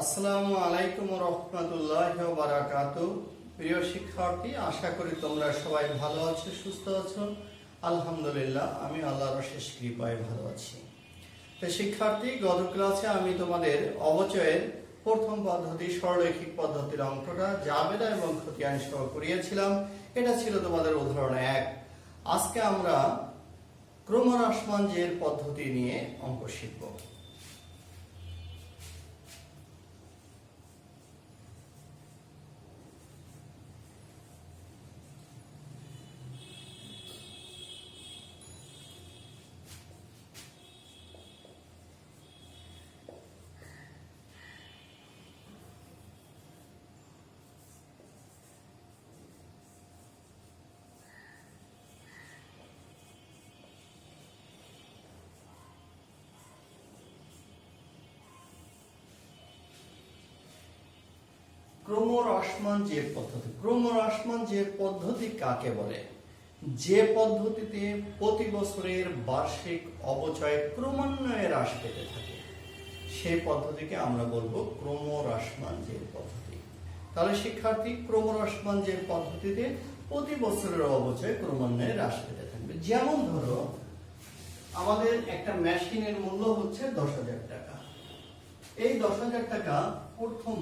আসসালামু আলাইকুম রহমতুল্লাহি ওয়া বারাকাতুহু। প্রিয় শিক্ষার্থী, আশা করি তোমরা সবাই ভালো আছো, সুস্থ আছো। আলহামদুলিল্লাহ, আমি আল্লাহর অশেষ কৃপায় ভালো আছি। তো শিক্ষার্থী, গত ক্লাসে আমি তোমাদের অবচয়ের প্রথম পদ্ধতি সরলরৈখিক পদ্ধতির অঙ্কটা জাবেদা এবং খতিয়ান সহ করিয়েছিলাম। এটা ছিল তোমাদের উদাহরণ 1। আজকে আমরা ক্রমহ্রাসমান জের পদ্ধতি নিয়ে অঙ্ক শিখব। ক্রমহ্রাসমান জের পদ্ধতি। ক্রমহ্রাসমান জের পদ্ধতি কাকে বলে? যে পদ্ধতিতে প্রতি বছরের বার্ষিক অবচয় ক্রমান্বয়ে হ্রাস পেতে থাকে সেই পদ্ধতিকে আমরা বলবো ক্রমহ্রাসমান জের পদ্ধতি। তাহলে শিক্ষার্থী, ক্রমহ্রাসমান জের পদ্ধতিতে প্রতি বছরের অবচয় ক্রমান্বয়ে হ্রাস পেতে থাকবে। যেমন ধরো, আমাদের একটা মেশিনের মূল্য হচ্ছে 10,000 টাকা। এই 10,000 টাকা প্রথম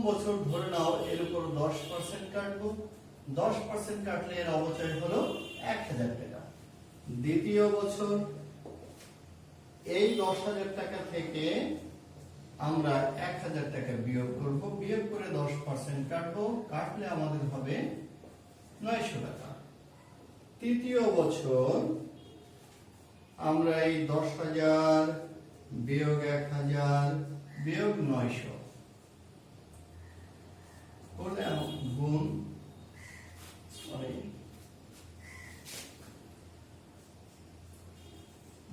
বছর ধরে নাও এর উপর 10% কাটবো। 10% কাটলে এর অবচয় হলো 1,000 টাকা। দ্বিতীয় বছর এই 10,000 টাকা থেকে আমরা 1,000 টাকা বিয়োগ করব। বিয়োগ করে 10% কাটবো, কাটলে আমাদের হবে 900 টাকা। তৃতীয় বছর আমরা এই 10,000 বিয়োগ 1,000 বিয়োগ 900 করলে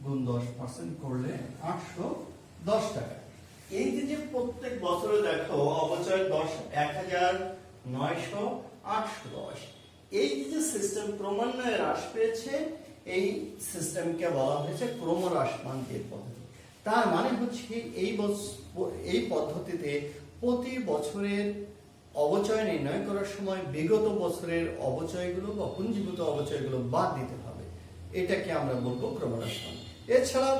গুণ 10% করলে 810 টাকা। এই যে প্রত্যেক বছরে দেখো অবচয় 1,000 900 810, এই যে সিস্টেম ক্রমান্বয়ে হ্রাস পেয়েছে, এই সিস্টেমকে বলা হয়েছে ক্রমহ্রাসমান জের পদ্ধতি। তার মানে হচ্ছে এই পদ্ধতিতে প্রতি বছরের অবচয় নির্ণয় করার সময় বিগত বছরের অবচয়গুলো বা পুঞ্জীভূত অবচয়গুলো বাদ দিতে হবে। এটাকে আমরা বলবো ক্রমহ্রাসমান। এছাড়া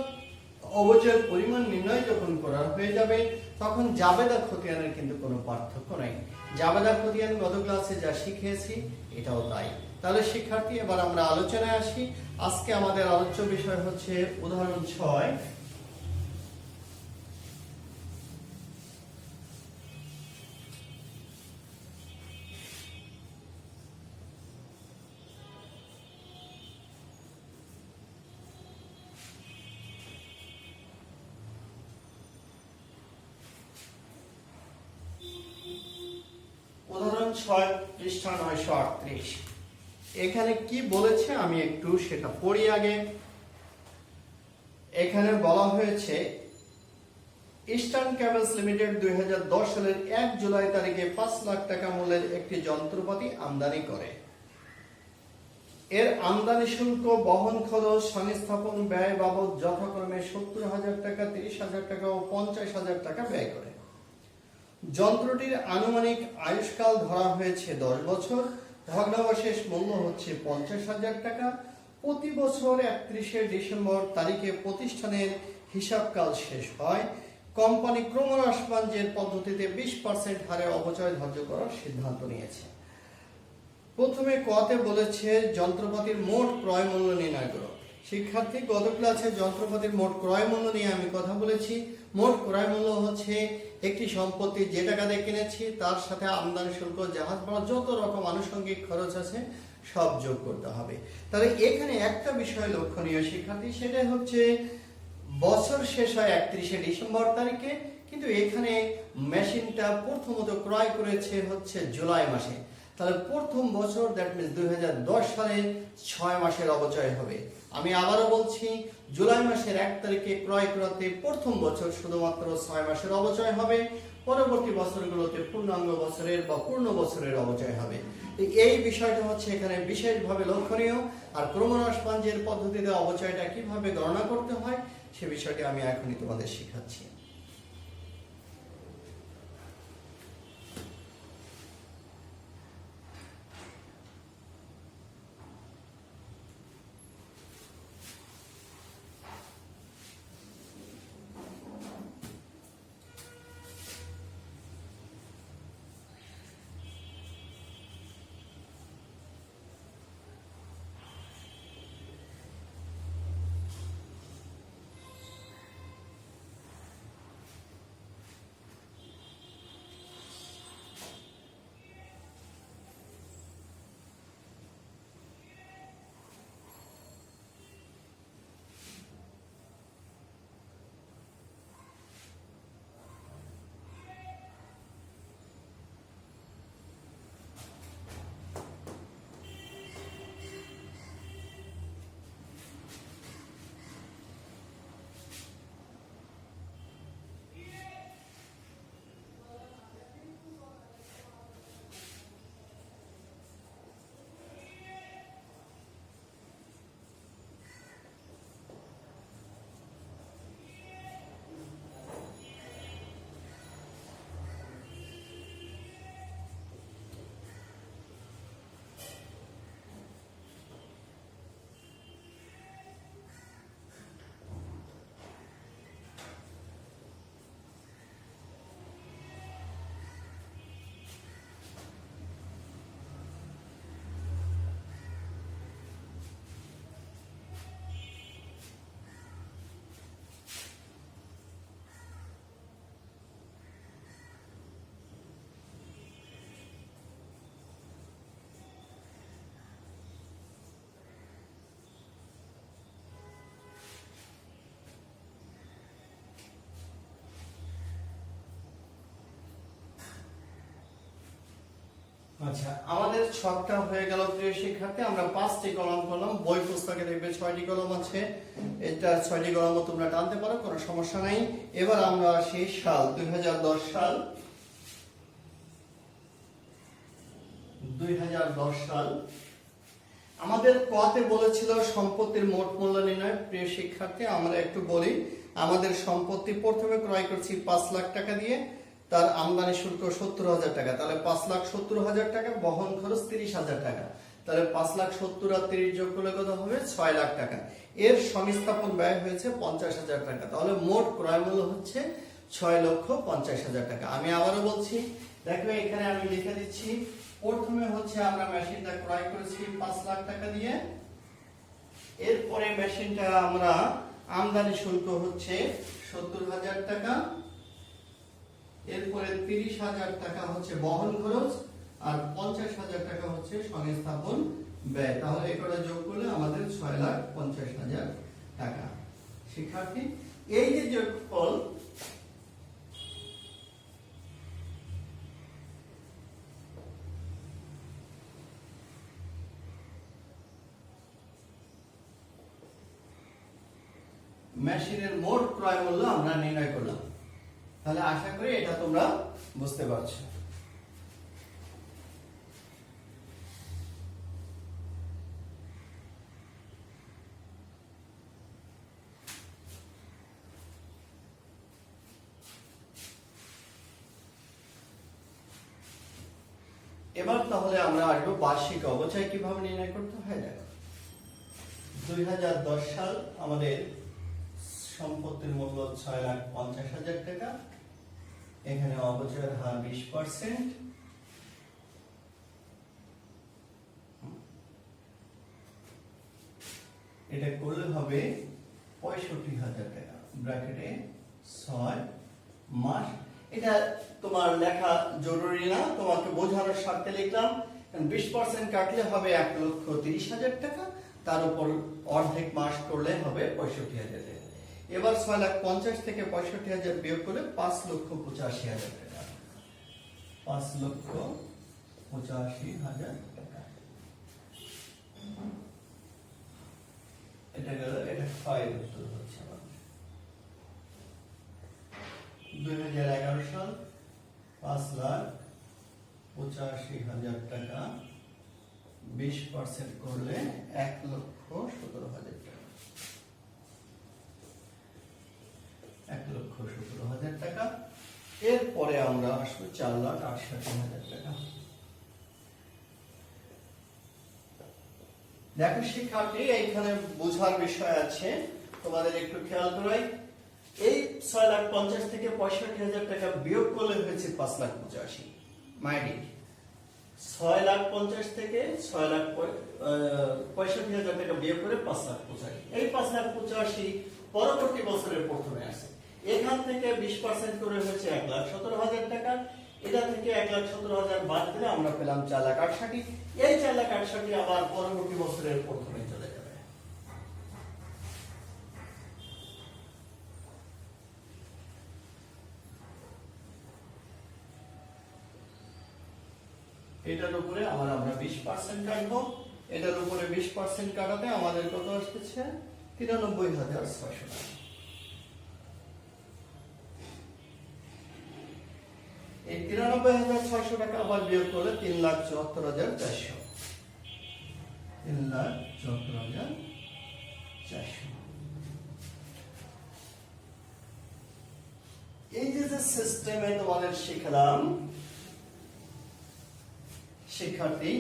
অবচয়ের পরিমাণ নির্ণয় যখন করা হয়ে যাবে, তখন জাবেদা খতিয়ানের কিন্তু কোনো পার্থক্য নাই। জাবেদা খতিয়ান গত ক্লাসে যা শিখিয়েছি এটাও তাই। তাহলে শিক্ষার্থী, এবার আমরা আলোচনায় আসি। আজকে আমাদের আলোচ্য বিষয় হচ্ছে উদাহরণ 6। উদাহরণ 6 পৃষ্ঠা 938। এখানে কি বলেছে আমি একটু সেটা পড়ি আগে। এখানে বলা হয়েছে ইস্টার্ন কেবলস লিমিটেড 2010 সালের 1 জুলাই তারিখে 5 লাখ টাকা মূল্যের একটি যন্ত্রপাতি আমদানি করে। এর আমদানি শুল্ক, বহন খরচ, সংস্থাপন ব্যয় বাবদ যথাক্রমে 70,000 টাকা, 30,000 টাকা ও 50,000 টাকা ব্যয় করে। যন্ত্রটির আনুমানিক আয়ুষ্কাল ধরা হয়েছে 10 বছর। ভগ্নাবশেষ মূল্য হচ্ছে 50,000 টাকা। প্রতি বছর 31শে ডিসেম্বর তারিখে প্রতিষ্ঠানের হিসাবকাল শেষ হয়। কোম্পানি ক্রমহ্রাসমান জের পদ্ধতিতে 20% হারে অবচয় ধার্য করার সিদ্ধান্ত নিয়েছে। প্রথমে কতে বলেছে যন্ত্রপাতির মোট ক্রয় মূল্য নির্ণয় করো। শিক্ষার্থী, গত ক্লাসে যন্ত্রপাতির মোট ক্রয় মূল্য নিয়ে আমি কথা বলেছি। মোট ক্রয় মূল্য হচ্ছে একটি সম্পত্তি যে টাকা দিয়ে কিনেছি, তার সাথে আমদানি শুল্ক, জাহাজ ভাড়া, যত রকম আনুষঙ্গিক খরচ আছে সব যোগ করতে হবে। তাহলে এখানে একটা বিষয় লক্ষণীয় শিক্ষার্থী, সেটা হচ্ছে বছর শেষ হয় 31শে ডিসেম্বর তারিখে, কিন্তু এখানে মেশিনটা প্রথমত ক্রয় করেছে হচ্ছে জুলাই মাসে। তাহলে প্রথম বছর, দ্যাট মিন্স 2010 সালে 6 মাসের অবচয় হবে। আমি আবারও বলছি, জুলাই মাসের 1 তারিখে ক্রয় করাতে প্রথম বছর শুধুমাত্র 6 মাসের অবচয় হবে। পরবর্তী বছরগুলোতে পূর্ণাঙ্গ বছরের বা পূর্ণ বছরের অবচয় হবে। এই বিষয়টা হচ্ছে এখানে বিশেষভাবে লক্ষণীয়। আর ক্রমহ্রাসমান জের পদ্ধতিতে অবচয়টা কিভাবে গণনা করতে হয় সে বিষয়টি আমি এখনই তোমাদের শেখাচ্ছি। আচ্ছা, আমাদের ছকটা হয়ে গেল প্রিয় শিক্ষার্থী। আমরা 5টি কলাম করলাম। বই পুস্তকে দেখবে 6টি কলাম আছে। এটা 6টি কলামও তোমরা টানতে পারো, কোনো সমস্যা নাই। এবার আমরা আসি সাল 2010 সাল। 2010 সাল আমাদের কতে বলেছিল সম্পত্তির মোট মূল্য নির্ণয়। প্রিয় শিক্ষার্থী, আমরা একটু বলি। আমাদের সম্পত্তি প্রথমে ক্রয় করছি 5 লাখ টাকা দিয়ে, তার আমদানি শুল্ক 70,000 টাকা, তাহলে 5,70,000 টাকা, বহন খরচ 30,000 টাকা, তাহলে 5,70,000 আর 30 যোগ করলে কত হবে? 6 লাখ টাকা। এর সংস্থাপন ব্যয় হয়েছে 50,000 টাকা, তাহলে মোট ক্রয় মূল্য হচ্ছে 6,50,000 টাকা। আমি আবারও বলছি, দেখো এখানে আমি লিখে দিচ্ছি। প্রথমে হচ্ছে আমরা মেশিনটা ক্রয় করেছি 5 লাখ টাকা দিয়ে। এরপরে মেশিনটা আমরা আমদানি শুল্ক হচ্ছে 70,000 টাকা, এরপরে 30,000 টাকা হচ্ছে বহন খরচ, আর 50,000 টাকা হচ্ছে সংস্থাপন ব্যয়। তাহলে এটা যোগ করলে আমাদের 6,50,000 টাকা। শিক্ষার্থী, এই যে যোগফল, মেশিনের মোট ক্রয় মূল্য আমরা নির্ণয় করলাম। তাহলে আশা করি এটা তোমরা বুঝতে পারছো। এবার তাহলে আমরা আসবো বার্ষিক অবচয় কিভাবে নির্ণয় করতে হয়। দেখো, 2010 সাল আমাদের সম্পত্তির মূল্য 6,50,000 টাকা। এখানে অবচয়ের হার 20%। এটা করলে হবে 65,000 টাকা, ব্র্যাকেটে 6 মাস। এটা তোমার লেখা জরুরি না, তোমাকে বোঝানোর স্বার্থে লিখলাম। 20% কাটলে হবে 1,30,000 টাকা, তার উপর অর্ধেক মাস করলে হবে 65,000 টাকা। এবার 6,50,000 থেকে 65,000 বিয়োগ করলে 5,85,000 টাকা। 5,85,000 টাকা। এটা গেল, এটা 5 উত্তর হচ্ছে আমাদের। 2011 সাল 5,85,000 টাকা, 20% করলে 1,17,000 টাকা। 1,17,000 টাকা। এরপরে আমরা আসবো 4,68,000 টাকা। দেখো শিক্ষার্থী, এইখানে বোঝার বিষয় আছে, তোমাদের একটু খেয়াল করাই। এই 6,50,000 থেকে 65,000 টাকা বিয়োগ করলে হয়েছে 5,85,000। মাইডি 6,50,000 থেকে 65,000 টাকা বিয়োগ করে 5,85,000। এই 5,85,000 পরবর্তী বছরের প্রথমে আসে। এখান থেকে 20% করে হয়েছে 1,17,000 টাকা। এটা থেকে 1,17,000 বাদ দিলে আমরা পেলাম 4,68,000। এই 4,68,000 আবার পরবর্তী বছরের প্রথমে চলে যাবে। এটার উপরে আমরা 20% কাটবো। এটার উপরে 20% কাটাতে আমাদের কত আসছে? 93,600 টাকা। এই 93,600 টাকা আবার বিয়োগ করলে 3,74,400। 3,74,400। এই যে সিস্টেমে তোমাদের শিখলাম শিক্ষার্থী,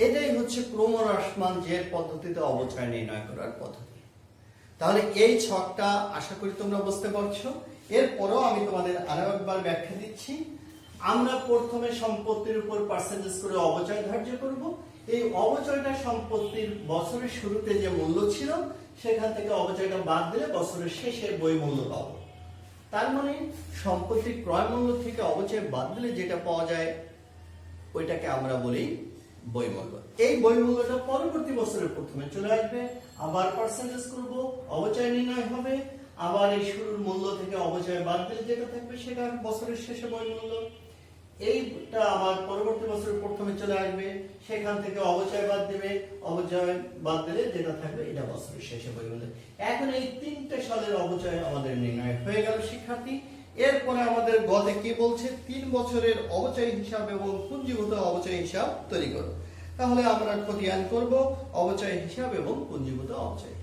এটাই হচ্ছে ক্রমহ্রাসমান জের পদ্ধতিতে অবচয় নির্ণয় করার পদ্ধতি। তাহলে এই ছকটা আশা করি তোমরা বুঝতে পারছো। এরপরও আমি তোমাদের আরো একবার ব্যাখ্যা দিচ্ছি। আমরা প্রথমে সম্পত্তির উপর পার্সেন্টেজ করে অবচয় ধার্য করব। এই অবচয়টা সম্পত্তির বছরের শুরুতে যে মূল্য ছিল সেখান থেকে অবচয়টা বাদ দিলে বছরের শেষে বই মূল্য পাবো। তার মানে সম্পত্তির ক্রয় মূল্য থেকে অবচয় বাদ দিলে যেটা পাওয়া যায় ওইটাকে আমরা বলি বই মূল্য। এই বই মূল্যটা পরবর্তী বছরের প্রথমে চলে আসবে, আবার পার্সেন্টেজ করব, অবচয় নির্ণয় হবে, আবার এই শুরুর মূল্য থেকে অবচয় বাদ দিলে যেটা থাকবে সেটা বছরের শেষে বই মূল্য। এইটা আবার পরবর্তী বছরের প্রথমে চলে আসবে, সেখান থেকে অবচয় বাদ দেবে, অবচয় বাদ দিলে যেটা থাকবে এটা বছরের শেষে বই মূল্য। এখন এই 3টে সালের অবচয় আমাদের নির্ণয় হয়ে গেল শিক্ষার্থী। এরপরে আমাদের গতে কি বলছে? 3 বছরের অবচয় হিসাব এবং পুঞ্জীভূত অবচয় হিসাব তৈরি করো। তাহলে আমরা খতিয়ান করব অবচয় হিসাব এবং পুঞ্জীভূত অবচয়।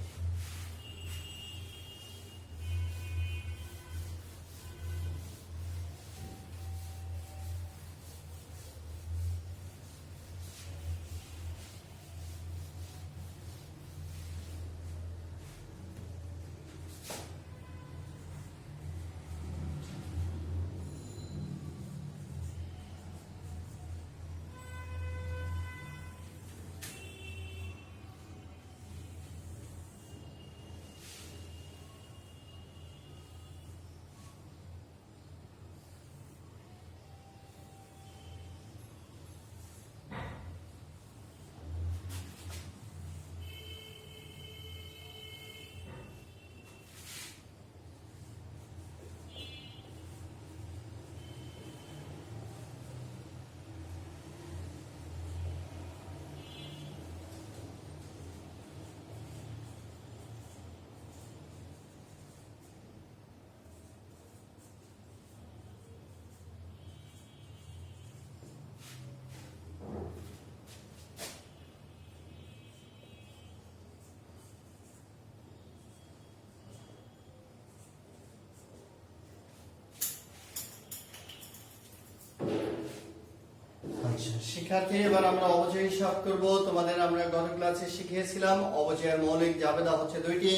শিক্ষার্থী, এবার আমরা অবচয় হিসাব করব। তোমাদের আমরা গত ক্লাসে শিখিয়েছিলাম অবচয়ের মৌলিক জাবেদা হচ্ছে 2টি: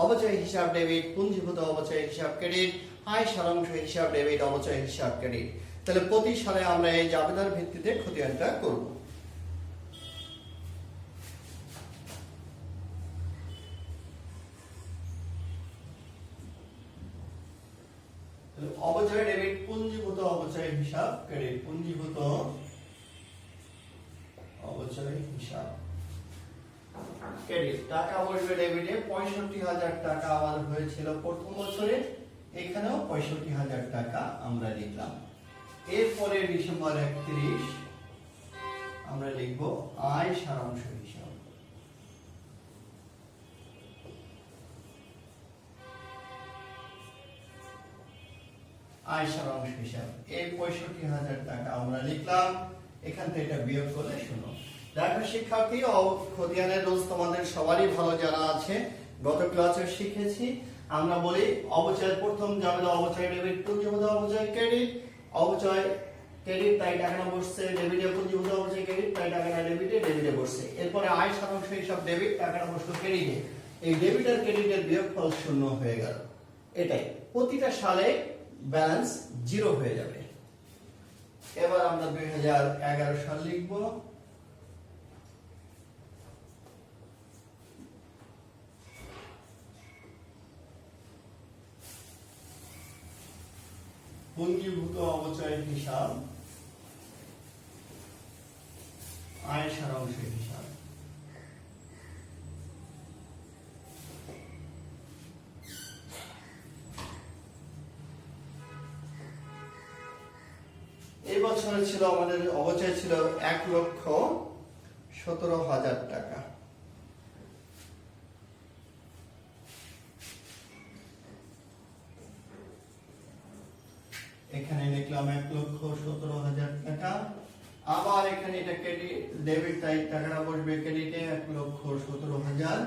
অবচয় হিসাব ডেবিট, পুঞ্জীভূত অবচয় হিসাব ক্রেডিট, আয় সারাংশ হিসাব ডেবিট, অবচয় হিসাব ক্রেডিট। তাহলে প্রতি সালে আমরা এই জাবেদার ভিত্তিতে খতিয়ানটা করব। অবচয় ডেবিট, পুঞ্জীভূত অবচয় হিসাব ক্রেডিট, পুঞ্জীভূত অবচয় হিসাব ক্রেডিট। টাকা বসবে ডেবিটে 65,000 টাকা আমাদের হয়েছিল প্রথম বছরে, এখানেও 65,000 টাকা আমরা লিখলাম। এরপরে ডিসেম্বর 31 আমরা লিখব আয় সারাংশ হিসাব। আয় সারাংশ হিসাব এই 65,000 টাকা আমরা লিখলাম। এখান থেকে এটা বিয়োগ করলে শূন্য। দেখো শিক্ষার্থী, খতিয়ানের রুলস তোমাদের সবারই ভালো জানা আছে, গত ক্লাসে শিখেছি। আমরা বলি অবচয়ের প্রথম জাবেদা অবচয় ডেবিট, পুঞ্জিভূত অবচয় ক্রেডিট, অবচয় ক্রেডিট তাই টাকাটা বসছে ডেবিটে, পুঞ্জিভূত অবচয় ক্রেডিট তাই টাকাটা ডেবিটে বসছে। এরপরে আয় সারাংশ হিসাব ডেবিট, টাকাটা বসলো ক্রেডিটে। এই ডেবিট আর ক্রেডিটের বিয়োগফল শূন্য হয়ে গেল। এটাই প্রতিটা সালে ব্যালেন্স জিরো হয়ে যাবে। এবার আমরা 2011 সাল লিখব। পুঞ্জীভূত অবচয় হিসাব, আয় সারাংশ হিসাব। এই বছরে ছিল আমাদের অবচয় ছিল 1,17,000 টাকা। এখানে লিখলাম 1,17,000 টাকা। আবার এখানে এটা ক্রেডিট ডেবিট তাই টাকাটা বসবে ক্রেডিটে 1,17,000।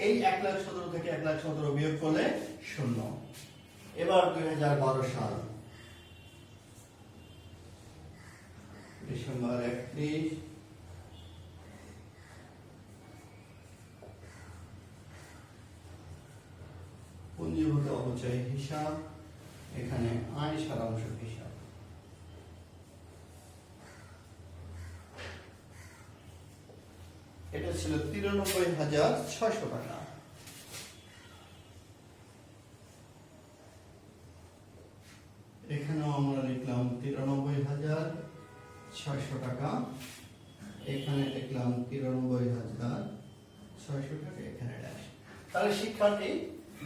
এই 1,17,000 থেকে 1,17,000 বিয়োগ করলে শূন্য। এবার 2012 সাল ডিসেম্বর 31, পুঞ্জীভূত অবচয় হিসাব, এখানে আয় সারাংশ হিসাব। এটা ছিল 93,600 টাকা। এখানেও আমরা লিখলাম 93,600 টাকা। এখানে লিখলাম 93,600 টাকা। এখানে ড্যাশ। তাহলে শিক্ষার্থী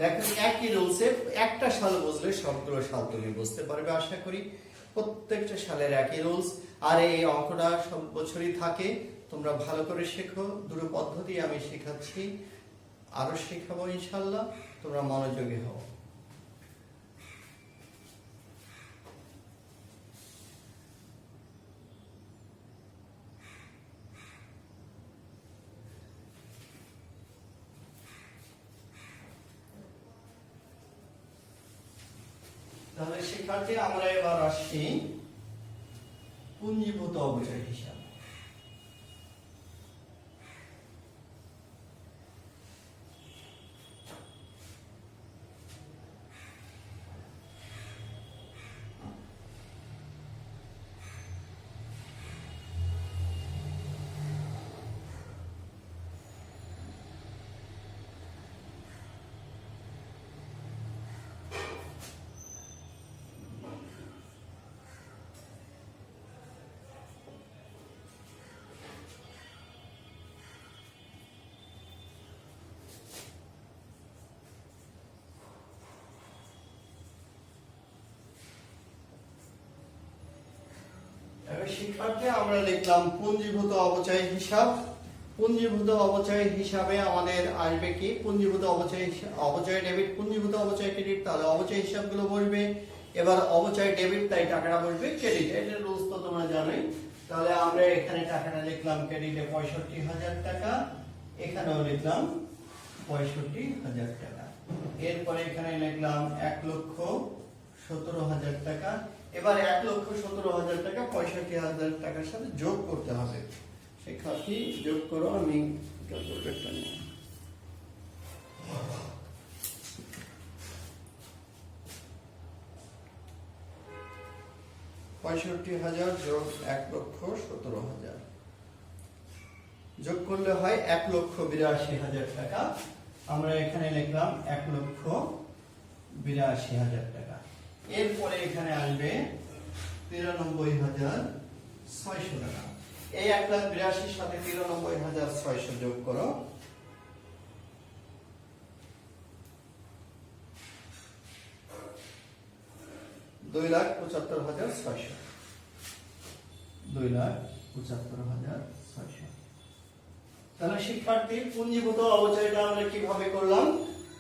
দেখেন একই রুলসে একটা সাল বুঝলে সবগুলো সাল তুমি বুঝতে পারবে আশা করি। প্রত্যেকটা সালের একই রুলস, আর এই অঙ্কটা সব বছরই থাকে। তোমরা ভালো করে শেখো। দুটো পদ্ধতি আমি শেখাচ্ছি, আরো শেখাবো ইনশাআল্লাহ। তোমরা মনোযোগী হও। তাহলে শিক্ষার্থী আমরা এবার আসছি পুঞ্জীভূত অবচয় হিসাব। শিক্ষার্থী আমরা লিখলাম পুঞ্জীভূত অবচয় হিসাব। পুঞ্জীভূত অবচয় হিসাবে আমাদের আসবে কি? পুঞ্জীভূত অবচয় ডেবিট, পুঞ্জীভূত অবচয় ক্রেডিট। তাহলে অবচয় হিসাবগুলো বসবে। এবার অবচয় ডেবিট তাই টাকাটা বসবে ক্রেডিট। এটার রুলস তো তোমরা জানোই। তাহলে আমরা এখানে টাকাটা লিখলাম ক্রেডিটে 65,000 টাকা, এখানেও লিখলাম 65,000 টাকা। এরপরে এখানে লিখলাম 1,17,000 টাকা। এবার 1,17,000 টাকা 65,000 টাকার সাথে যোগ করতে হবে। শিক্ষার্থী যোগ করো, আমি ক্যালকুলেটরটা নিই। 65,000 যোগ 1,17,000 যোগ করলে হয় 1,82,000 টাকা। আমরা এখানে লিখলাম 1,82,000 টাকা। এরপরে এখানে আসবে 93,600 টাকা। এই 1,82,000 সাথে 93,600 যোগ করো, 2,75,600। 2,75,600। তাহলে শিক্ষার্থী পুঞ্জীভূত অবচয়টা আমরা কিভাবে করলাম?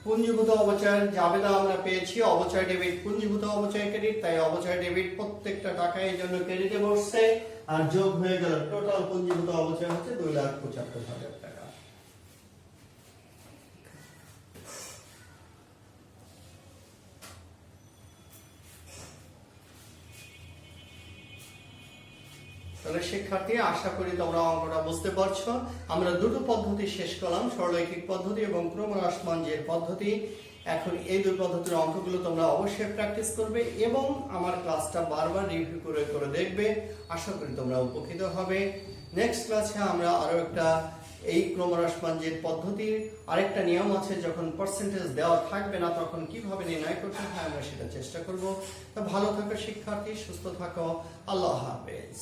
পুঞ্জীভূত অবচয়ের জাবেদা আমরা পেয়েছি অবচয় ডেবিট, পুঞ্জীভূত অবচয় ক্রেডিট। তাই অবচয় ডেবিট প্রত্যেকটা টাকা এই জন্য ক্রেডিটে বসছে, আর যোগ হয়ে গেল টোটাল পুঞ্জীভূত অবচয় হচ্ছে 2,75,000 টাকা। তাহলে শিক্ষার্থী, আশা করি তোমরা অঙ্কটা বুঝতে পারছো। আমরা দুটো পদ্ধতি শেষ করলাম, সরলরৈখিক পদ্ধতি এবং ক্রমহ্রাসমান যে পদ্ধতি। এখন এই দুই পদ্ধতির অঙ্কগুলো তোমরা অবশ্যই প্র্যাকটিস করবে এবং আমার ক্লাসটা বারবার রিভিউ করে করে দেখবে। আশা করি তোমরা উপকৃত হবে। নেক্সট ক্লাসে আমরা আরো একটা এই ক্রমহ্রাসমান যে পদ্ধতির আরেকটা নিয়ম আছে, যখন পার্সেন্টেজ দেওয়া থাকবে না তখন কিভাবে নির্ণয় করতে হয় আমরা সেটা চেষ্টা করব। তো ভালো থাকো শিক্ষার্থী, সুস্থ থাকো। আল্লাহ হাফেজ।